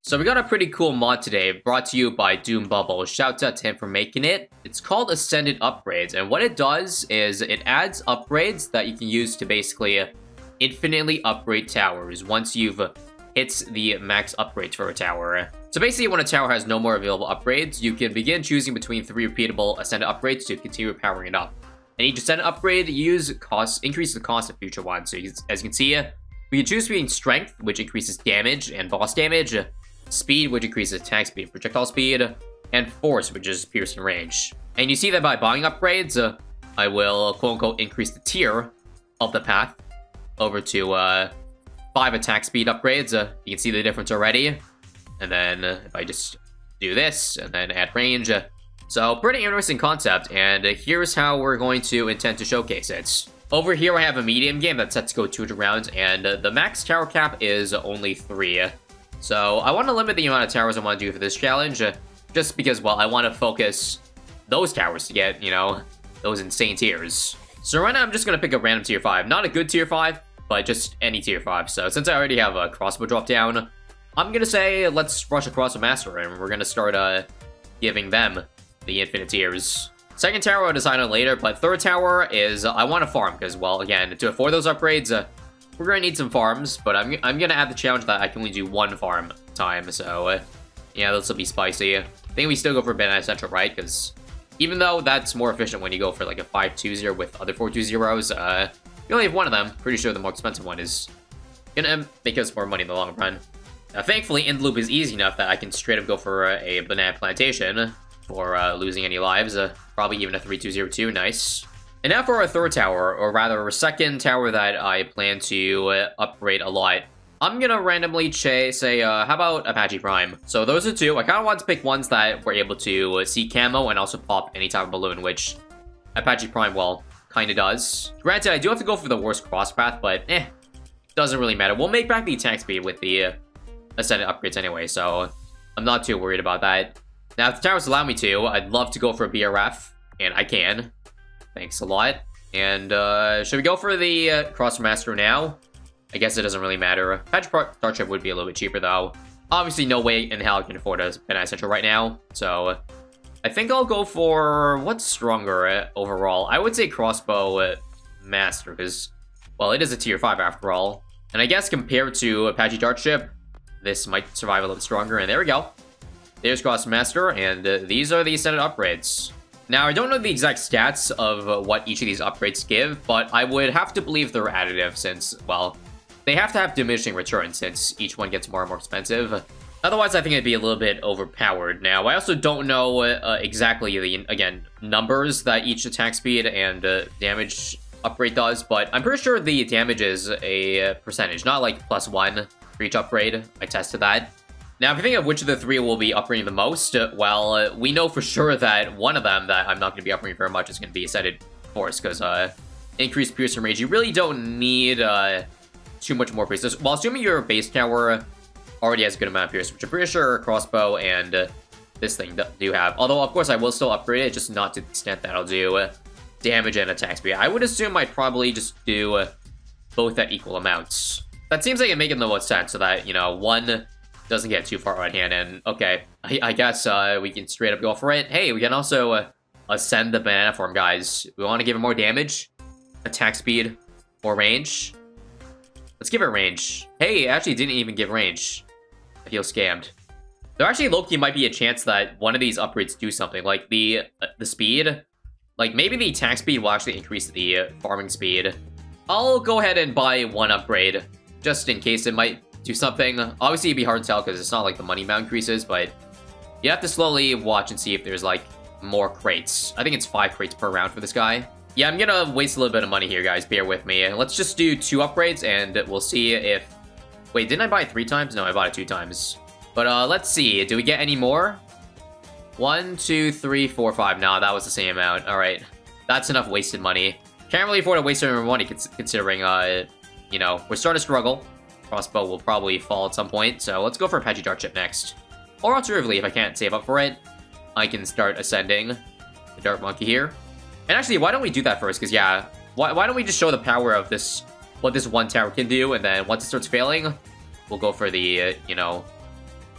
So we got a pretty cool mod today, brought to you by Doom Bubble. Shout out to him for making it. It's called Ascended Upgrades, and what it does is it adds upgrades that you can use to basically infinitely upgrade towers once you've hit the max upgrades for a tower. So basically, when a tower has no more available upgrades, you can begin choosing between 3 repeatable Ascended upgrades to continue powering it up. And each Ascended upgrade increases the cost of future ones. So as you can see, we can choose between Strength, which increases damage and boss damage, Speed, which increases attack speed, projectile speed, and Force, which is piercing range. And you see that by buying upgrades, I will quote-unquote increase the tier of the path over to 5 attack speed upgrades. You can see the difference already. And then if I just do this and then add range. So pretty interesting concept, and here's how we're going to intend to showcase it. Over here I have a medium game that's set to go 200 rounds, and the max tower cap is only 3. So I want to limit the amount of towers I want to do for this challenge, just because, well, I want to focus those towers to get, you know, those insane tiers. So right now I'm just going to pick a random tier 5. Not a good tier 5, but just any tier 5. So since I already have a crossbow drop down, I'm going to say let's rush across a master, and we're going to start giving them the infinite tiers. Second tower I'll decide on later, but third tower is I want to farm, because, well, again, to afford those upgrades, we're going to need some farms, but I'm going to add the challenge that I can only do 1 farm time, so yeah, this will be spicy. I think we still go for Banana Central, right? Because even though that's more efficient when you go for like a 5-2-0 with other 4-2-0s, you only have one of them. Pretty sure the more expensive one is going to make us more money in the long run. Now, thankfully, End Loop is easy enough that I can straight up go for a Banana Plantation for losing any lives. Probably even a 3-2-0-2, nice. And now for our third tower, or rather our second tower that I plan to upgrade a lot. I'm gonna randomly say, how about Apache Prime? So those are 2. I kind of want to pick ones that were able to see camo and also pop any type of balloon, which Apache Prime, well, kind of does. Granted, I do have to go for the worst cross path, but doesn't really matter. We'll make back the attack speed with the Ascended upgrades anyway, so I'm not too worried about that. Now, if the towers allow me to, I'd love to go for a BRF, and I can. Thanks a lot. And should we go for the Crossmaster now? I guess it doesn't really matter. Apache Starship would be a little bit cheaper though. Obviously, no way in hell I can afford a Banana Central right now. So I think I'll go for what's stronger overall. I would say Crossbow Master because, well, it is a tier 5 after all. And I guess compared to Apache Dartship, this might survive a little bit stronger. And there we go. There's Crossmaster, and these are the Ascended upgrades. Now, I don't know the exact stats of what each of these upgrades give, but I would have to believe they're additive since, well, they have to have diminishing returns since each one gets more and more expensive. Otherwise, I think it'd be a little bit overpowered. Now, I also don't know exactly the, again, numbers that each attack speed and damage upgrade does, but I'm pretty sure the damage is a percentage, not like +1 for each upgrade. I tested that. Now, if you think of which of the 3 will be upgrading the most, well, we know for sure that one of them that I'm not going to be upgrading very much is going to be Ascended Force, because increased piercing range, you really don't need too much more pierce. Well, assuming your base tower already has a good amount of pierce, which I'm pretty sure Crossbow and this thing do have. Although, of course, I will still upgrade it, just not to the extent that I'll do damage and attack speed. I would assume I'd probably just do both at equal amounts. That seems like it makes the most sense, so that, you know, one doesn't get too far right hand, and okay, I guess we can straight up go for it. Hey, we can also ascend the banana form, guys. We want to give it more damage, attack speed, or range. Let's give it range. Hey, it actually didn't even give range. I feel scammed. There actually, low-key, might be a chance that one of these upgrades do something, like the speed. Like, maybe the attack speed will actually increase the farming speed. I'll go ahead and buy 1 upgrade, just in case it might do something. Obviously, it'd be hard to tell because it's not like the money amount increases, but you have to slowly watch and see if there's like more crates. I think it's 5 crates per round for this guy. Yeah, I'm gonna waste a little bit of money here, guys. Bear with me. Let's just do 2 upgrades, and we'll see if... Wait, didn't I buy it 3 times? No, I bought it 2 times. But let's see. Do we get any more? 1, 2, 3, 4, 5. Nah, that was the same amount. All right, that's enough wasted money. Can't really afford to waste any more money considering, you know, we're starting to struggle. Crossbow will probably fall at some point, so let's go for Apache Dartship next. Or alternatively, if I can't save up for it, I can start ascending the Dart Monkey here. And actually, why don't we do that first? Because, yeah, why don't we just show the power of this, what this one tower can do, and then once it starts failing, we'll go for the, you know,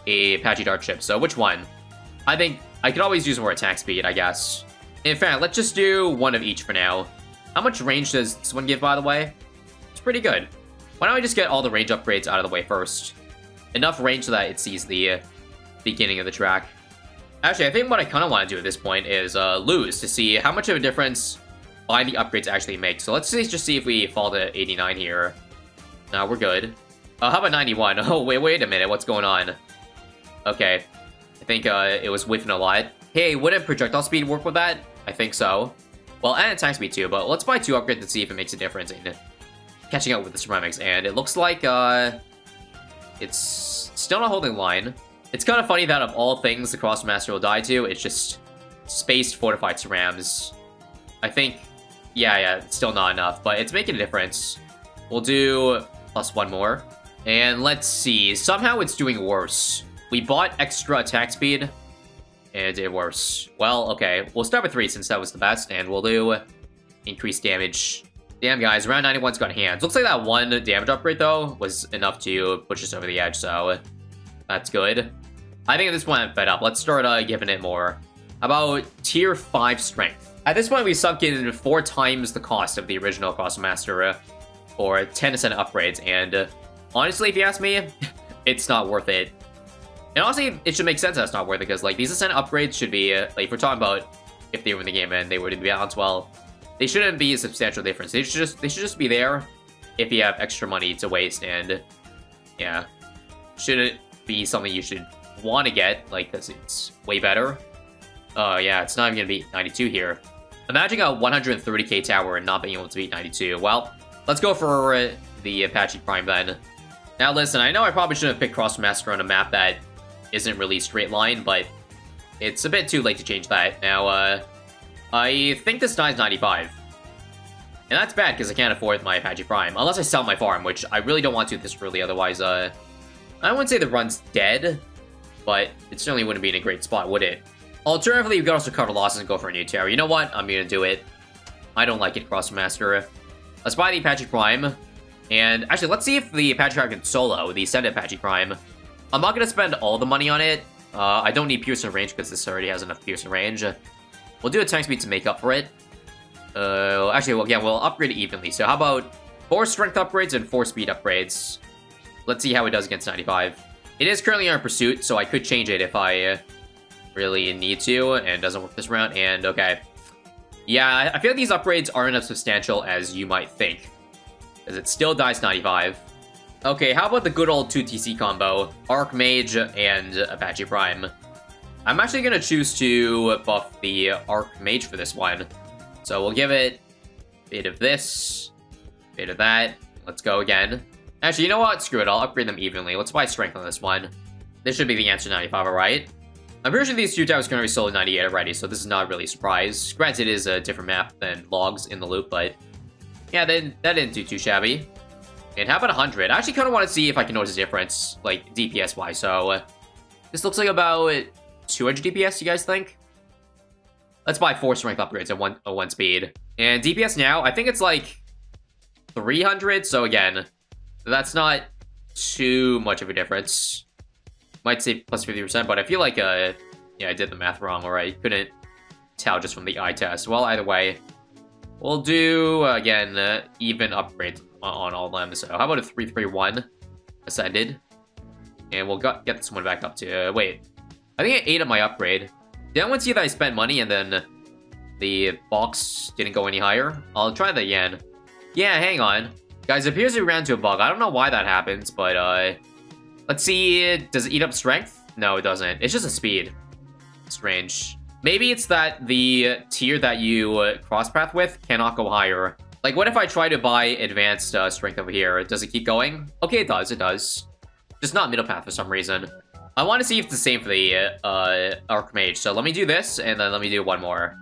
a Apache dart ship. So which one? I think I could always use more attack speed, I guess. In fact, let's just do one of each for now. How much range does this one give, by the way? It's pretty good. Why don't I just get all the range upgrades out of the way first? Enough range so that it sees the beginning of the track. Actually, I think what I kind of want to do at this point is lose to see how much of a difference buying the upgrades actually make. So let's just see if we fall to 89 here. No, we're good. How about 91? Oh, wait a minute. What's going on? Okay. I think it was whiffing a lot. Hey, wouldn't projectile speed work with that? I think so. Well, and attack speed too, but let's buy 2 upgrades and see if it makes a difference in catching up with the ceramics. And it looks like it's still not holding line. It's kind of funny that of all things the Crossmaster will die to, it's just spaced fortified cerams. I think, yeah, it's still not enough, but it's making a difference. We'll do +1 more. And let's see, somehow it's doing worse. We bought extra attack speed, and it did worse. Well, okay, we'll start with 3 since that was the best, and we'll do increased damage. Damn, guys, round 91's got hands. Looks like that 1 damage upgrade, though, was enough to push us over the edge, so that's good. I think at this point I'm fed up. Let's start giving it more. About tier 5 strength. At this point, we've sunk in 4 times the cost of the original Crossmaster for 10% upgrades, and honestly, if you ask me, it's not worth it. And honestly, it should make sense that it's not worth it, because like these ascent upgrades should be, like if we're talking about if they were in the game and they were to be balanced well, they shouldn't be a substantial difference. They should just be there if you have extra money to waste, and yeah, shouldn't be something you should want to get, like, because it's way better. Oh yeah, it's not even gonna beat 92 here. Imagine a 130k tower and not being able to beat 92. Well, let's go for the Apache Prime then. Now listen, I know I probably shouldn't have picked Crossmaster on a map that isn't really straight line, but it's a bit too late to change that. Now, I think this dies 95. And that's bad, because I can't afford my Apache Prime. Unless I sell my farm, which I really don't want to this early, otherwise, I wouldn't say the run's dead, but it certainly wouldn't be in a great spot, would it? Alternatively, you could also cover losses and go for a new tower. You know what? I'm gonna do it. I don't like it, Crossmaster. Let's buy the Apache Prime. And actually, let's see if the Apache Prime can solo the Ascended Apache Prime. I'm not gonna spend all the money on it. I don't need piercing range because this already has enough piercing range. We'll do attack speed to make up for it. Actually, well, again, we'll upgrade it evenly. So how about 4 strength upgrades and 4 speed upgrades? Let's see how it does against 95. It is currently on pursuit, so I could change it if I really need to, and it doesn't work this round, and okay. Yeah, I feel like these upgrades aren't as substantial as you might think, because it still dies 95. Okay, how about the good old 2 TC combo, Archmage and Apache Prime? I'm actually going to choose to buff the Archmage for this one. So we'll give it a bit of this, a bit of that. Let's go again. Actually, you know what? Screw it, I'll upgrade them evenly. Let's buy strength on this one. This should be the answer to 95, alright? I'm pretty sure these 2 towers are going to be solo 98 already, so this is not really a surprise. Granted, it is a different map than logs in the loop, but yeah, that didn't do too shabby. And how about 100? I actually kind of want to see if I can notice a difference, like DPS-wise, so this looks like about 200 DPS, you guys think? Let's buy 4 strength upgrades at 1 speed. And DPS now, I think it's like 300, so again, that's not too much of a difference. Might say plus 50%, but I feel like, yeah, I did the math wrong, or I couldn't tell just from the eye test. Well, either way, we'll do, again, even upgrades on all of them. So how about a 331 Ascended? And we'll get this one back up to, wait, I think I ate up my upgrade. Did anyone see that I spent money and then the box didn't go any higher? I'll try that again. Yeah, hang on. Guys, it appears we ran into a bug. I don't know why that happens, but, let's see, does it eat up strength? No, it doesn't. It's just a speed. Strange. Maybe it's that the tier that you cross-path with cannot go higher. Like, what if I try to buy advanced strength over here? Does it keep going? Okay, it does, it does. Just not middle path for some reason. I want to see if it's the same for the Archmage. So let me do this, and then let me do one more.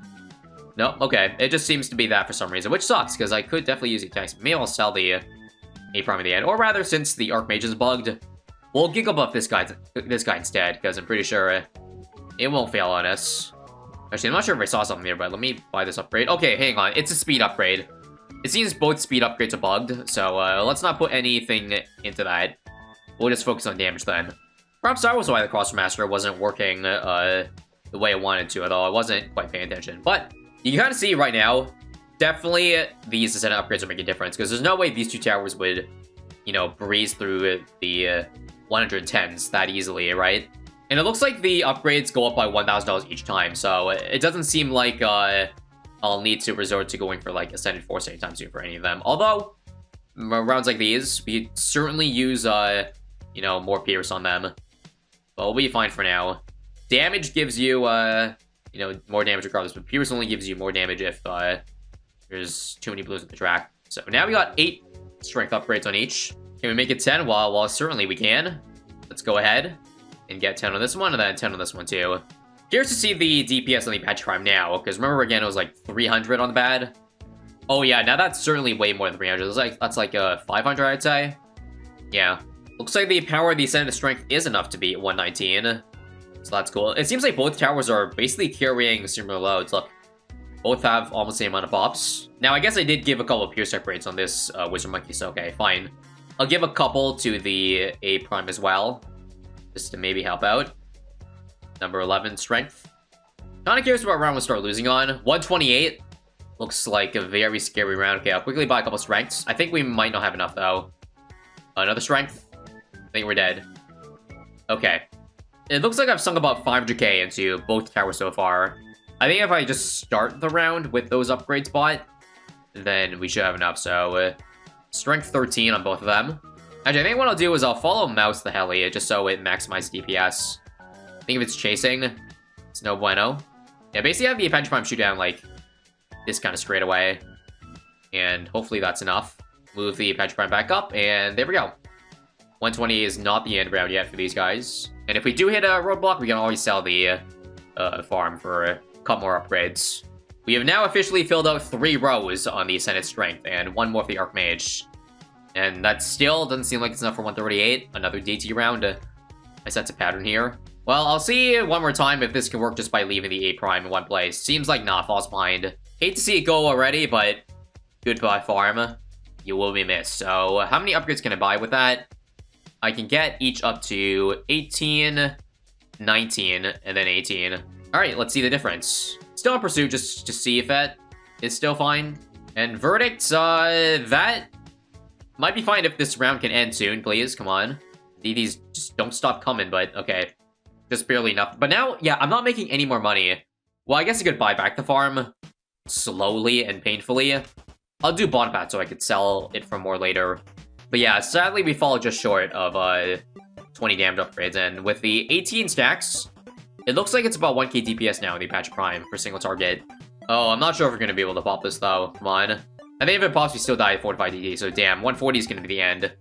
Nope, okay. It just seems to be that for some reason, which sucks, because I could definitely use the attacks. Maybe I'll sell the A Prime at the end. Or rather, since the Archmage is bugged, we'll Giggle Buff this guy instead, because I'm pretty sure it won't fail on us. Actually, I'm not sure if I saw something there, but let me buy this upgrade. Okay, hang on. It's a speed upgrade. It seems both speed upgrades are bugged, so let's not put anything into that. We'll just focus on damage then. Perhaps that was why the Crossmaster wasn't working the way I wanted to, although I wasn't quite paying attention. But you can kind of see right now, definitely these Ascendant upgrades are making a difference, because there's no way these two towers would, you know, breeze through the 110s that easily, right? And it looks like the upgrades go up by $1,000 each time, so it doesn't seem like I'll need to resort to going for like Ascended Force anytime soon for any of them. Although, rounds like these, we could certainly use, you know, more Pierce on them. But we'll be fine for now. Damage gives you, you know, more damage regardless, but Pierce only gives you more damage if there's too many blues at the track. So now we got 8 strength upgrades on each. Can we make it 10? Well, certainly we can. Let's go ahead and get 10 on this one, and then 10 on this one too. Curious to see the DPS on the Apache Prime now, because remember again, it was like 300 on the bad. Oh yeah, now that's certainly way more than 300. That's like 500, I'd say. Yeah. Looks like the power of the Ascended Strength is enough to beat 119. So that's cool. It seems like both towers are basically carrying similar loads. Look, both have almost the same amount of pops. Now, I guess I did give a couple of Pierce upgrades on this Wizard Monkey, so okay, fine. I'll give a couple to the A Prime as well, just to maybe help out. Number 11, Strength. Kind of curious what round we'll start losing on. 128. Looks like a very scary round. Okay, I'll quickly buy a couple Strengths. I think we might not have enough, though. Another Strength. I think we're dead. Okay. It looks like I've sunk about 500k into both towers so far. I think if I just start the round with those upgrades bought, then we should have enough. So, Strength 13 on both of them. Actually, I think what I'll do is I'll follow Mouse the Heli, just so it maximizes DPS. I think if it's chasing, it's no bueno. Yeah, basically have the Apache Prime shoot down, like, this kind of straight away. And hopefully that's enough. Move the Apache Prime back up, and there we go. 120 is not the end round yet for these guys. And if we do hit a roadblock, we can always sell the farm for a couple more upgrades. We have now officially filled out 3 rows on the Ascended Strength, and 1 more for the Archmage. And that still doesn't seem like it's enough for 138. Another DT round. I sense a pattern here. Well, I'll see one more time if this can work just by leaving the A Prime in one place. Seems like not. Falls behind. Hate to see it go already, but goodbye farm. You will be missed. So how many upgrades can I buy with that? I can get each up to 18, 19, and then 18. Alright, let's see the difference. Still in pursuit, just to see if that is still fine. And verdict, that might be fine if this round can end soon, please. Come on. These just don't stop coming, but okay. Just barely enough. But now, yeah, I'm not making any more money. Well, I guess I could buy back the farm slowly and painfully. I'll do bond path so I could sell it for more later. But yeah, sadly we fall just short of 20 damage upgrades. And with the 18 stacks, it looks like it's about 1k DPS now in the Apache Prime for single target. Oh, I'm not sure if we're going to be able to pop this though. Come on. I think if it pops, we still die at 45 DD. So damn, 140 is going to be the end.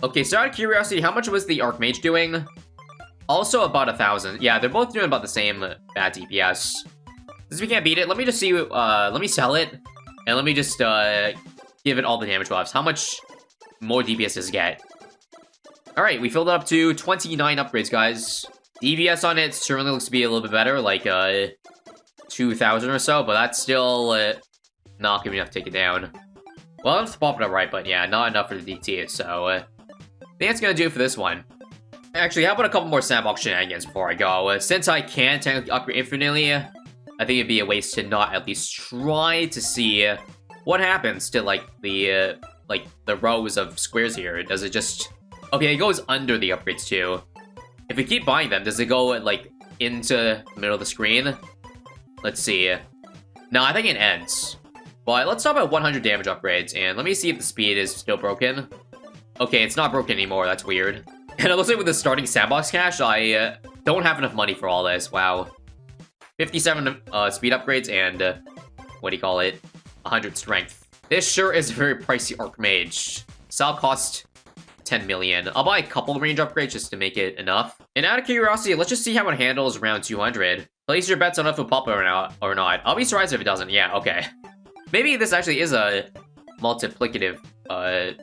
Okay, so out of curiosity, how much was the Archmage doing? Also about 1,000. Yeah, they're both doing about the same bad DPS. Since we can't beat it, let me just see, let me sell it. And let me just give it all the damage buffs. How much more DPS does it get? Alright, we filled it up to 29 upgrades, guys. DPS on it certainly looks to be a little bit better, like 2,000 or so, but that's still not gonna be enough to take it down. Well, enough to pop it up right, but yeah, not enough for the DT, so I think that's gonna do it for this one. Actually, how about a couple more Sandbox shenanigans before I go? Since I can technically upgrade infinitely, I think it'd be a waste to not at least try to see what happens to, like, the rows of squares here. Does it just... Okay, it goes under the upgrades, too. If we keep buying them, does it go, like, into the middle of the screen? Let's see. No, I think it ends. But let's stop at 100 damage upgrades, and let me see if the speed is still broken. Okay, it's not broken anymore. That's weird. And it looks like with the starting Sandbox cash, I don't have enough money for all this. Wow. 57 speed upgrades and, what do you call it? 100 strength. This sure is a very pricey Archmage. Sal cost 10 million. I'll buy a couple of range upgrades just to make it enough. And out of curiosity, let's just see how it handles around 200. Place your bets on if it'll pop or not. I'll be surprised if it doesn't. Yeah, okay. Maybe this actually is a multiplicative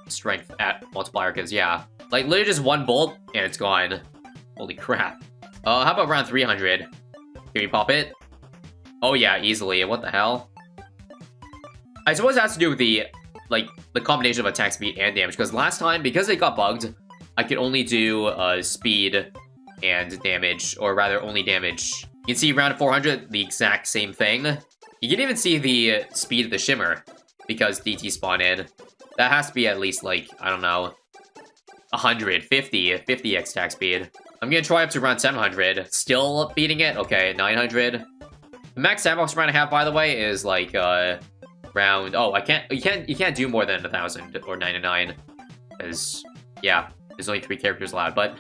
strength at multiplier, because yeah. Like, literally just one bolt, and it's gone. Holy crap. How about round 300? Can we pop it? Oh yeah, easily. What the hell? I suppose it has to do with the, like, the combination of attack speed and damage, because last time, because it got bugged, I could only do speed and damage, or rather only damage. You can see around 400, the exact same thing. You can even see the speed of the shimmer, because DT spawn in. That has to be at least, like, I don't know, 50 X attack speed. I'm gonna try up to around 700. Still beating it? Okay, 900. The max Sandbox round I have, by the way, is like, around... Oh, you can't do more than 1,000 or 99. Because, yeah, there's only 3 characters allowed, but...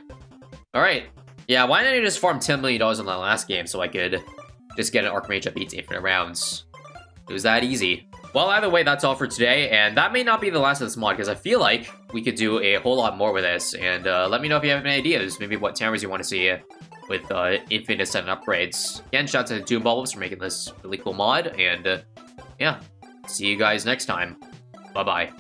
Alright. Yeah, why didn't I just farm $10 million on that last game so I could just get an Archmage that beats infinite rounds? It was that easy. Well, either way, that's all for today, and that may not be the last of this mod, because I feel like we could do a whole lot more with this, and let me know if you have any ideas, maybe what towers you want to see with infinite ascent upgrades. Again, shout out to Doom Bubbles for making this really cool mod, and yeah, see you guys next time. Bye-bye.